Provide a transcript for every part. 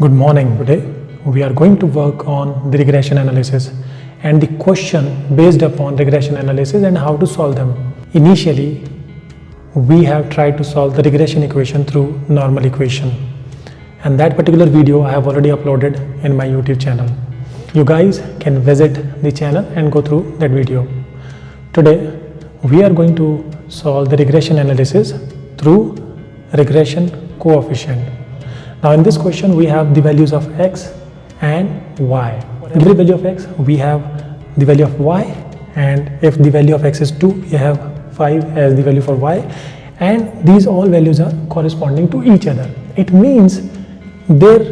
Good morning. Today we are going to work on the regression analysis and the question based upon regression analysis and how to solve them. Initially, we have tried to solve the regression equation through normal equation, and that particular video I have already uploaded in my YouTube channel. You guys can visit the channel and go through that video. Today we are going to solve the regression analysis through regression coefficient. Now in this question we have the values of x and y. Every value of x we have the value of y, and if the value of x is 2 we have 5 as the value for y, and these all values are corresponding to each other. It means there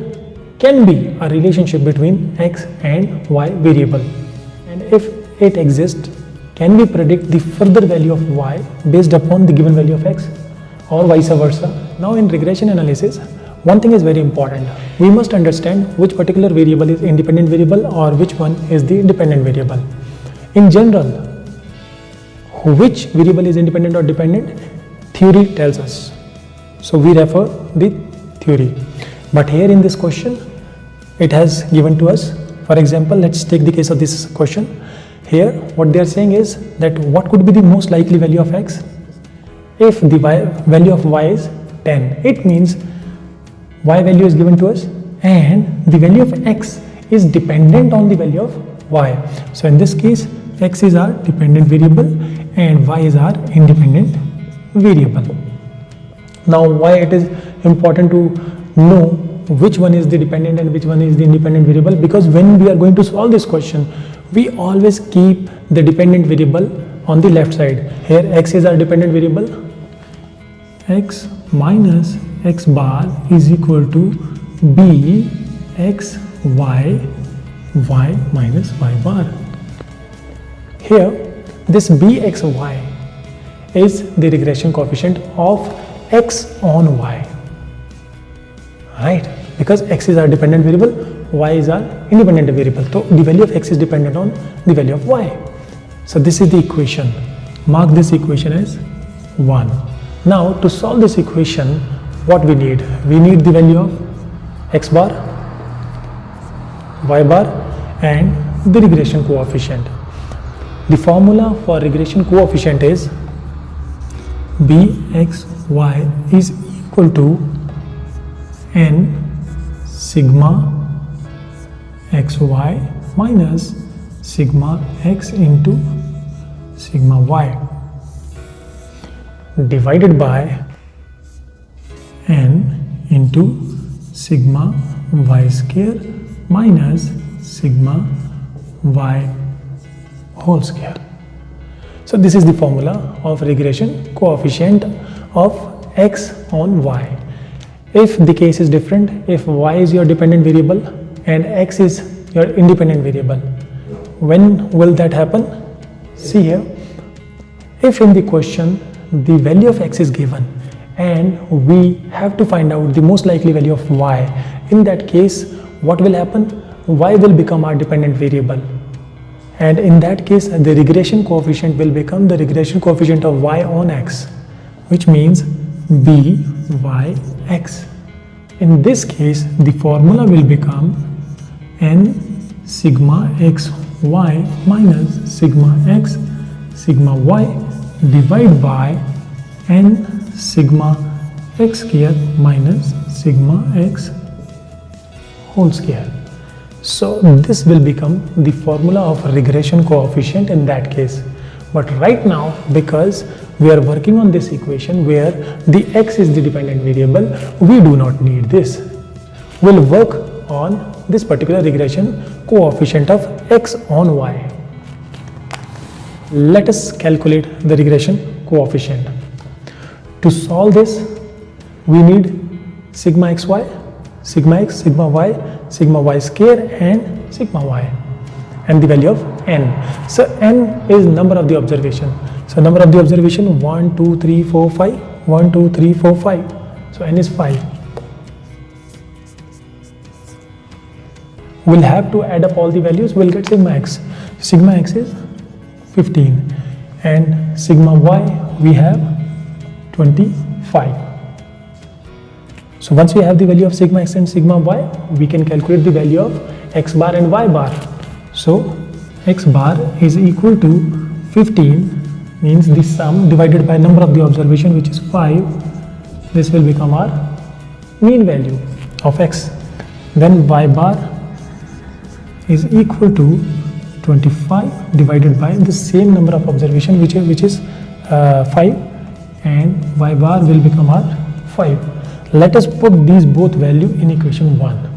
can be a relationship between x and y variable, and if it exists, can we predict the further value of y based upon the given value of x or vice versa? Now in regression analysis, one thing is very important. We must understand which particular variable is independent variable or which one is the dependent variable. In general, which variable is independent or dependent, theory tells us. So we refer the theory. But here in this question, it has given to us. For example, let's take the case of this question. Here, what they are saying is that what could be the most likely value of x? If the value of y is 10, it means y value is given to us and the value of x is dependent on the value of y. So in this case, x is our dependent variable and y is our independent variable. Now why it is important to know which one is the dependent and which one is the independent variable? Because when we are going to solve this question, we always keep the dependent variable on the left side. Here x is our dependent variable. X minus x bar is equal to b x y y minus y bar. Here this b x y is the regression coefficient of x on y, right? Because x is our dependent variable, y is our independent variable. So the value of x is dependent on the value of y. So this is the equation. Mark this equation as 1. Now to solve this equation, what we need? We need the value of x bar, y bar and the regression coefficient. The formula for regression coefficient is bxy is equal to n sigma xy minus sigma x into sigma y divided by n into sigma y square minus sigma y whole square. So this is the formula of regression coefficient of x on y. If the case is different, if y is your dependent variable and x is your independent variable, when will that happen? See here, if in the question the value of x is given and we have to find out the most likely value of y, in that case what will happen? Y will become our dependent variable, and in that case the regression coefficient will become the regression coefficient of y on x, which means byx. In this case the formula will become n sigma xy minus sigma x sigma y divided by n sigma x square minus sigma x whole square. So this will become the formula of regression coefficient in that case. But right now, because we are working on this equation where the x is the dependent variable, we do not need this. We'll work on this particular regression coefficient of x on y. Let us calculate the regression coefficient. To solve this, we need sigma xy, sigma x, sigma y square and sigma y, and the value of n. So n is number of the observation. So number of the observation 1, 2, 3, 4, 5. 1, 2, 3, 4, 5. So n is 5. We'll have to add up all the values. We'll get sigma x. Sigma x is 15 and sigma y we have 25. So once we have the value of sigma x and sigma y, we can calculate the value of x bar and y bar. So x bar is equal to 15, means the sum divided by number of the observation, which is 5. This will become our mean value of x. Then y bar is equal to 25 divided by the same number of observation, which is 5, and y bar will become our 5. Let us put these both value in equation 1.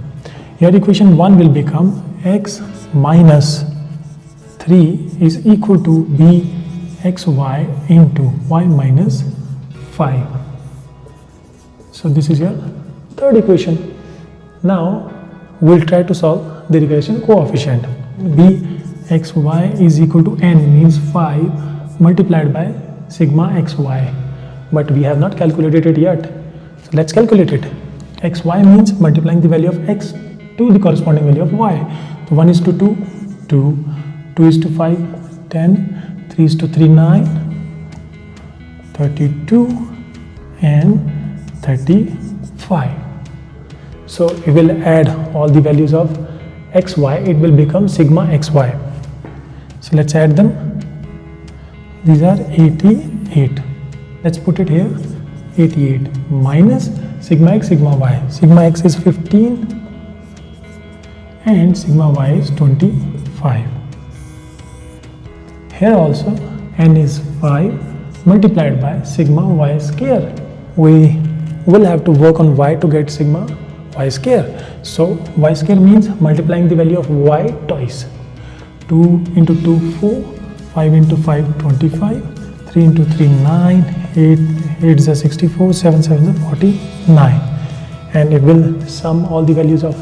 Here equation 1 will become x minus 3 is equal to bxy into y minus 5. So this is your third equation. Now we'll try to solve the regression coefficient. bxy is equal to n, means 5 multiplied by sigma xy, but we have not calculated it yet. So let's calculate it. xy means multiplying the value of x to the corresponding value of y. So 1 is to 2, 2, 2 is to 5, 10, 3 is to 3, 9, 32 and 35. So we will add all the values of xy, it will become sigma xy. So let's add them. These are 88. Let's put it here. 88 minus sigma x, sigma y. Sigma x is 15 and sigma y is 25. Here also n is 5 multiplied by sigma y square. We will have to work on y to get sigma y square. So y square means multiplying the value of y twice. 2 into 2 4, 5 into 5 25, 3 into 3 9, 8 is a 64, 7 7 is a 49, and it will sum all the values of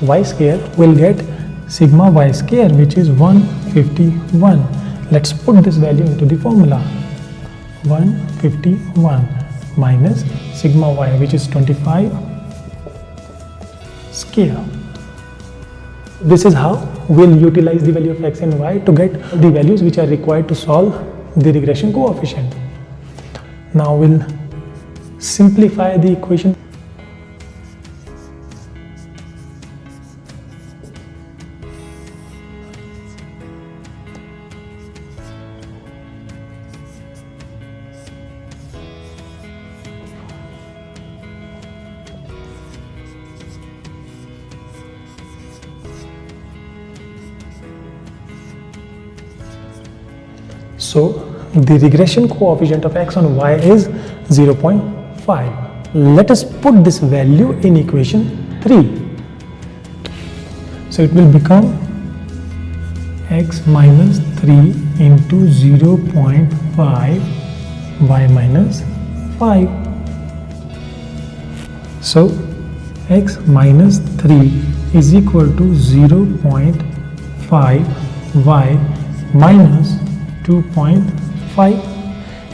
y square. Will get sigma y square, which is 151. Let's put this value into the formula. 151 minus sigma y, which is 25 square. This is how we'll utilize the value of x and y to get the values which are required to solve the regression coefficient. Now we'll simplify the equation. So the regression coefficient of x on y is 0.5. Let us put this value in equation 3. So it will become x minus 3 into 0.5 y minus 5. So x minus 3 is equal to 0.5 y minus 2.5,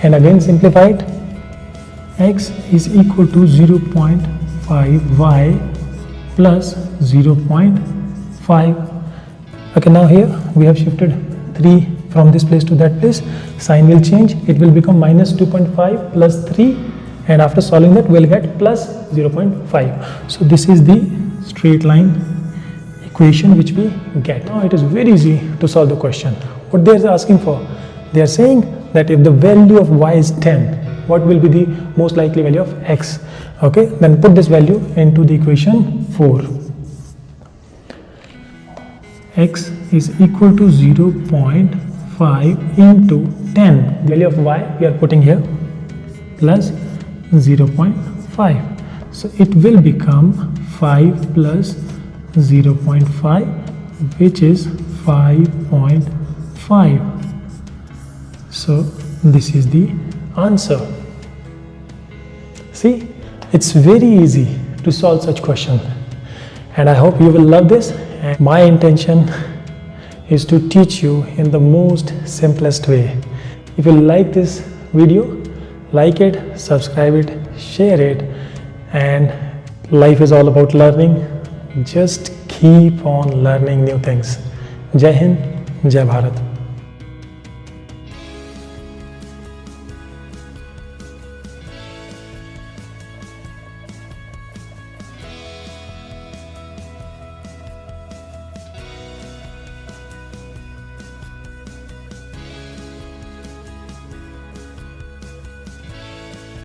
and again simplified, x is equal to 0.5 y plus 0.5. Okay, now here we have shifted 3 from this place to that place. Sign will change, it will become minus 2.5 plus 3, and after solving that we'll get plus 0.5. So this is the straight line equation which we get. Now it is very easy to solve the question. What they are asking for? They are saying that if the value of y is 10, what will be the most likely value of x? Okay, then put this value into the equation 4. X is equal to 0.5 into 10. The value of y we are putting here plus 0.5. So it will become 5 plus 0.5, which is 5.5. So this is the answer. See, it's very easy to solve such question, and I hope you will love this. And my intention is to teach you in the most simplest way. If you like this video, like it, subscribe it, share it, and life is all about learning. Just keep on learning new things. Jai Hind, Jai Bharat.